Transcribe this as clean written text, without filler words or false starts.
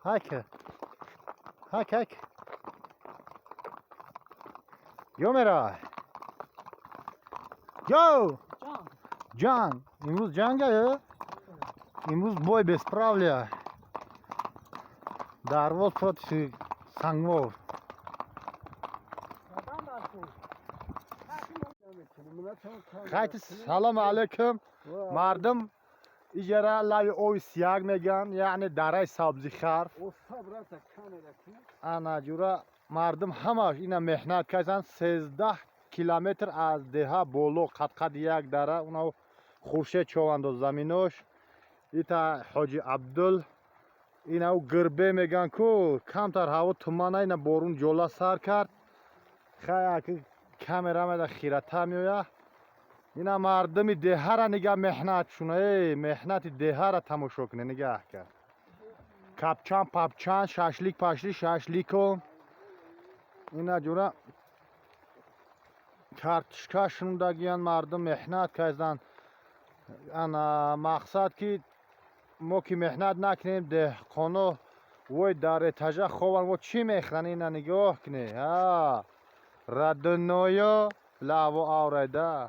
هک هک هک جو میرا جو جان امروز جنگه امروز бой без правля дарвоз против сангвор خیلی سلام علیکم مردم ایجاره لای اوی سیاگ میگن یعنی دره سبزی خرف انا جورا مردم همش اینا مهنت کردن 13 کیلومتر از ده بولو قد یک دره اونا خورشید چوند و زمینوش ایتا حاجی عبدال اینا گربه میگن کو کمتر هوا تمانه اینا بارون جولا سر کرد خیلی کامرا میده خیرتا میویا اینا مردمی ده را نگاه مهنت شونه مهنت ده را تماشا کنه نگاه کرد کپچان پپچان شاشلیک پاشلی شاشلیکو اینا جورا کارتشکا شوندگیان مردم مهنت کردن انا مقصد که ما که مهنت نکنیم ده خانو وای در اتجاه خوان و چی میخرن اینا نگاه کنه ردنویا لاو آورده